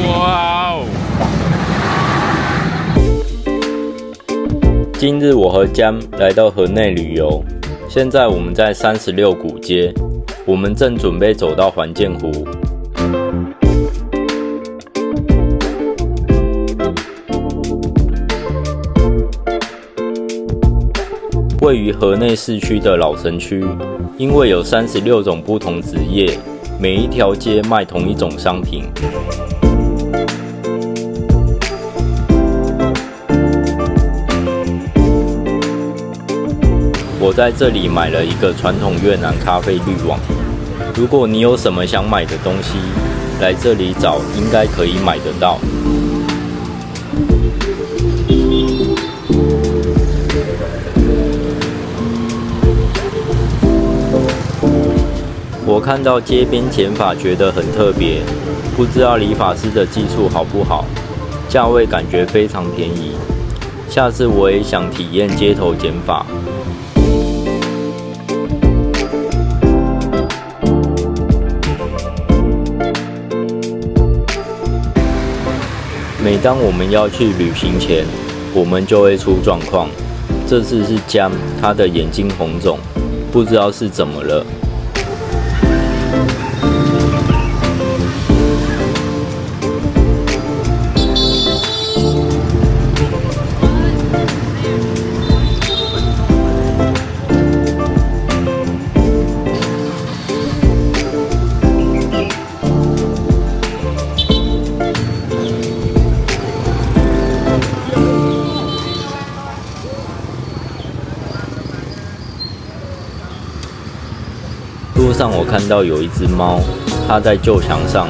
哇哦！今日我和江来到河内旅游，现在我们在36股街，我们正准备走到环建湖。位于河内市区的老城区，因为有36种不同职业，每一条街卖同一种商品。我在这里买了一个传统越南咖啡滤网。如果你有什么想买的东西，来这里找应该可以买得到。我看到街边剪发觉得很特别，不知道理发师的技术好不好，价位感觉非常便宜。下次我也想体验街头剪发。每当我们要去旅行前，我们就会出状况。这次是江，他的眼睛红肿，不知道是怎么了。路上我看到有一只猫，它在旧墙上，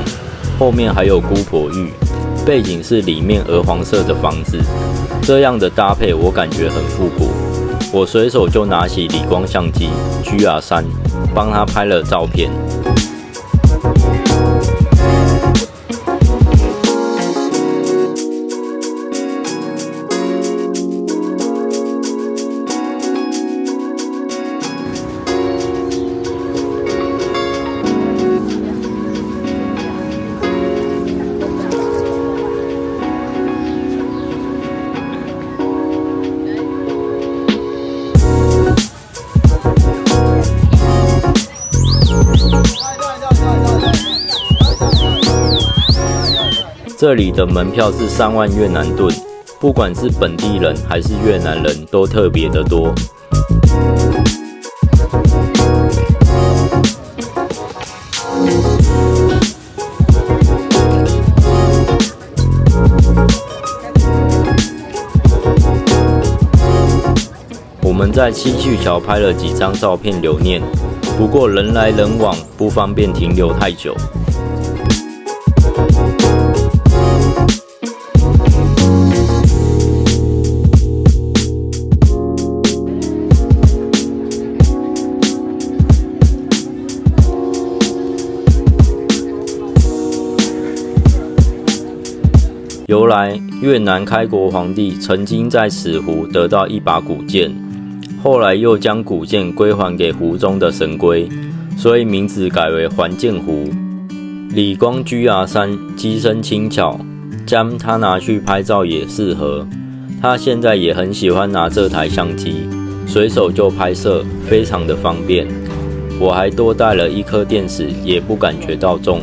后面还有姑婆芋，背景是里面鹅黄色的房子，这样的搭配我感觉很复古。我随手就拿起理光相机 GR3， 帮它拍了照片。这里的门票是3万越南盾，不管是本地人还是越南人都特别的多。我们在七趣桥拍了几张照片留念，不过人来人往，不方便停留太久。由来，越南开国皇帝曾经在此湖得到一把古剑，后来又将古剑归还给湖中的神龟，所以名字改为环建湖。理光 GR3 机身轻巧，将它拿去拍照也适合。他现在也很喜欢拿这台相机，随手就拍摄，非常的方便。我还多带了1颗电池，也不感觉到重。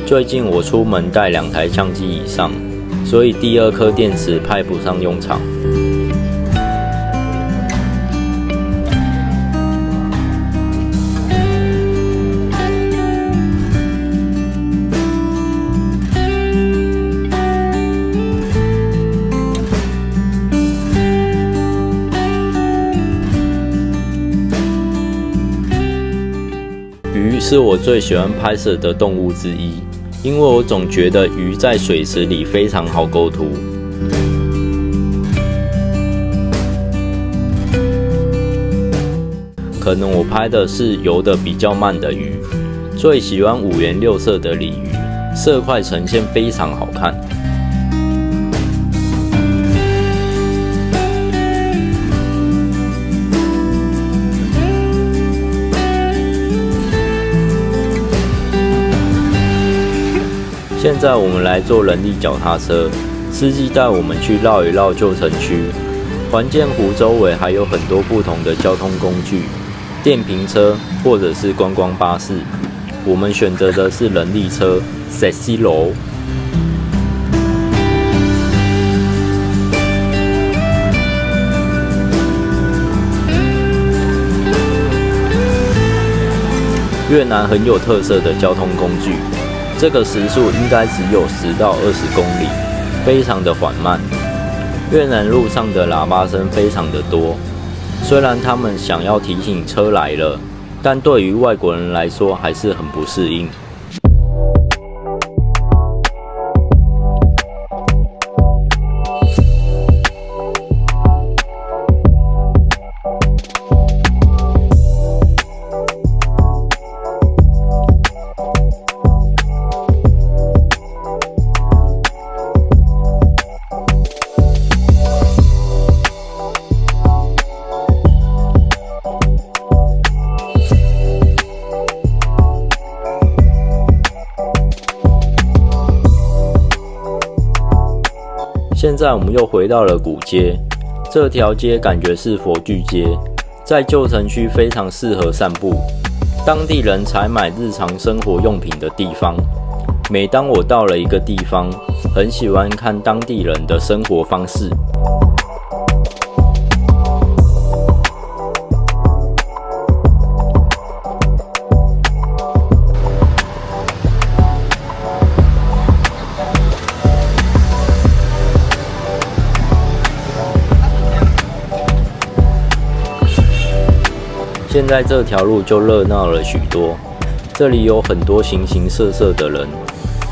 最近我出门带2台相机以上，所以第2颗电池派不上用场。鱼是我最喜欢拍摄的动物之一，因为我总觉得鱼在水池里非常好构图。可能我拍的是游得比较慢的鱼，最喜欢5颜6色的鲤鱼，色块呈现非常好看。现在我们来坐人力脚踏车，司机带我们去绕一绕旧城区。环建湖周围还有很多不同的交通工具，电瓶车或者是观光巴士。我们选择的是人力车 Sexilo。越南很有特色的交通工具，这个时速应该只有10到20公里，非常的缓慢。越南路上的喇叭声非常的多，虽然他们想要提醒车来了，但对于外国人来说还是很不适应。现在我们又回到了古街，这条街感觉是佛具街，在旧城区非常适合散步，当地人采买日常生活用品的地方。每当我到了一个地方，很喜欢看当地人的生活方式。现在这条路就热闹了许多，这里有很多形形色色的人，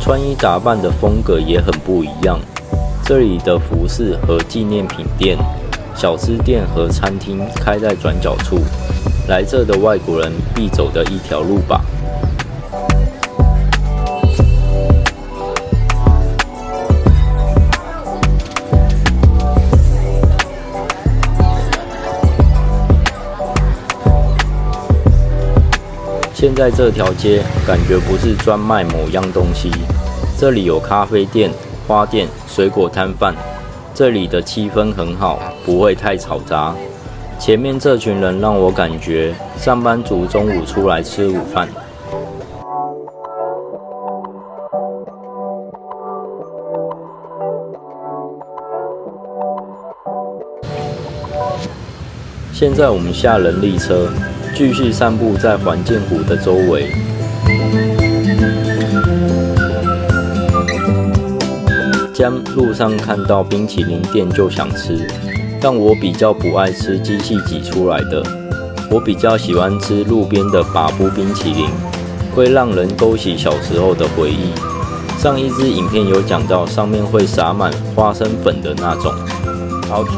穿衣打扮的风格也很不一样。这里的服饰和纪念品店、小吃店和餐厅开在转角处，来这的外国人必走的一条路吧。现在这条街感觉不是专卖某样东西，这里有咖啡店、花店、水果摊贩，这里的气氛很好，不会太嘈杂。前面这群人让我感觉上班族中午出来吃午饭。现在我们下人力车，继续散步在环建湖的周围。将路上看到冰淇淋店就想吃，但我比较不爱吃机器挤出来的，我比较喜欢吃路边的把布冰淇淋，会让人勾起小时候的回忆。上一支影片有讲到，上面会撒满花生粉的那种，好吃。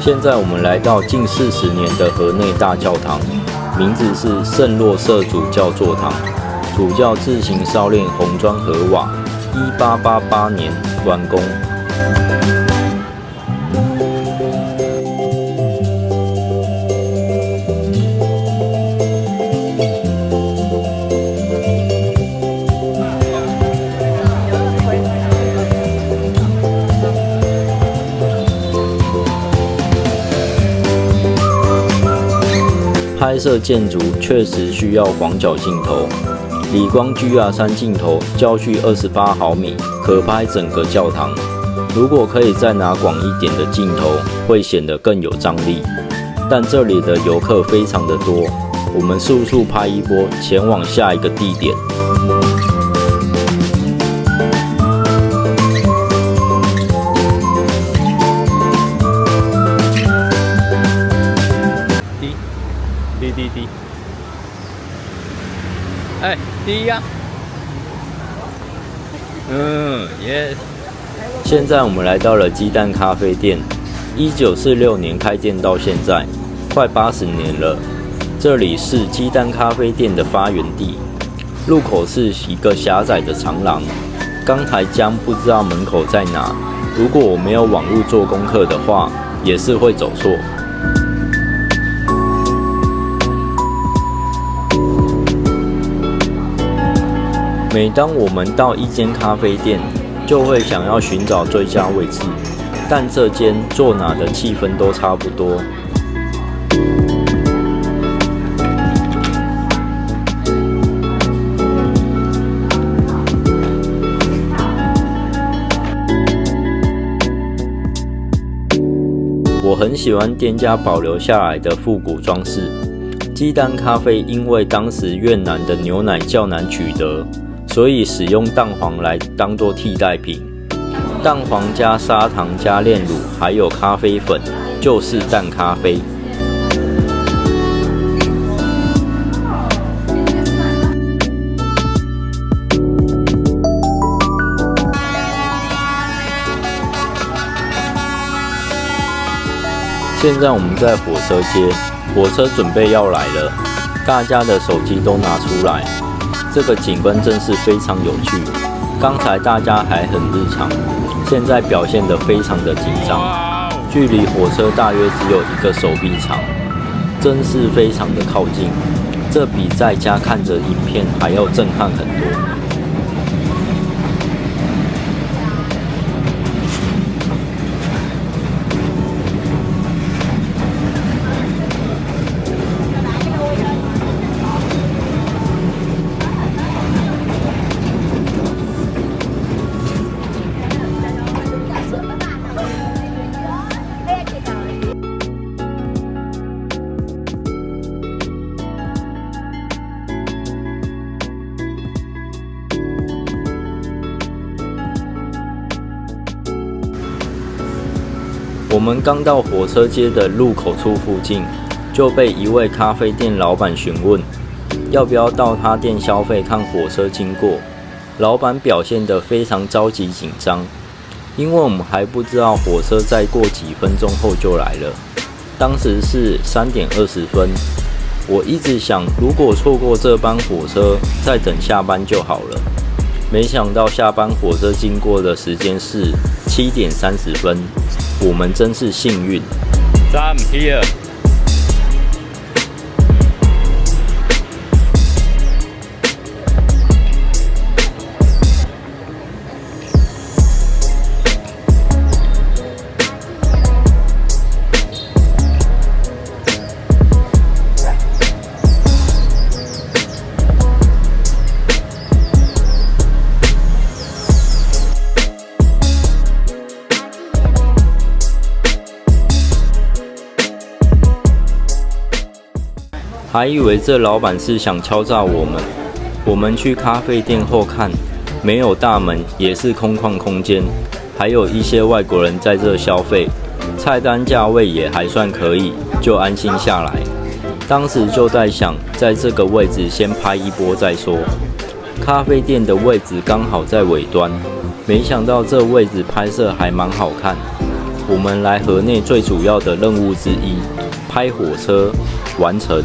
现在我们来到近40年的河内大教堂，名字是圣若瑟主教座堂，主教自行烧炼红砖河瓦，1888年完工。拍摄建筑确实需要广角镜头，理光 GR3 镜头焦距28毫米，可拍整个教堂。如果可以再拿广一点的镜头，会显得更有张力。但这里的游客非常的多，我们速速拍一波，前往下一个地点。滴呀。耶。现在我们来到了鸡蛋咖啡店，1946年开店到现在，快80年了。这里是鸡蛋咖啡店的发源地，入口是一个狭窄的长廊。刚才将不知道门口在哪，如果我没有网络做功课的话，也是会走错。每当我们到一间咖啡店，就会想要寻找最佳位置，但这间坐哪的气氛都差不多。我很喜欢店家保留下来的复古装饰。鸡蛋咖啡因为当时越南的牛奶较难取得，所以使用蛋黄来当作替代品。蛋黄加砂糖加炼乳，还有咖啡粉，就是蛋咖啡。现在我们在火车街，火车准备要来了，大家的手机都拿出来，这个景观真是非常有趣。刚才大家还很日常，现在表现得非常的紧张，距离火车大约只有1个手臂长，真是非常的靠近，这比在家看着影片还要震撼很多。我们刚到火车街的入口处附近，就被一位咖啡店老板询问，要不要到他店消费看火车经过。老板表现得非常着急紧张，因为我们还不知道火车再过几分钟后就来了。当时是3点20分，我一直想，如果错过这班火车，再等下班就好了。没想到下班火车经过的时间是7点30分。我们真是幸运。I'm here。还以为这老板是想敲诈我们。我们去咖啡店后看，没有大门，也是空旷空间，还有一些外国人在这消费，菜单价位也还算可以，就安心下来。当时就在想，在这个位置先拍一波再说。咖啡店的位置刚好在尾端，没想到这位置拍摄还蛮好看。我们来河内最主要的任务之一，拍火车完成。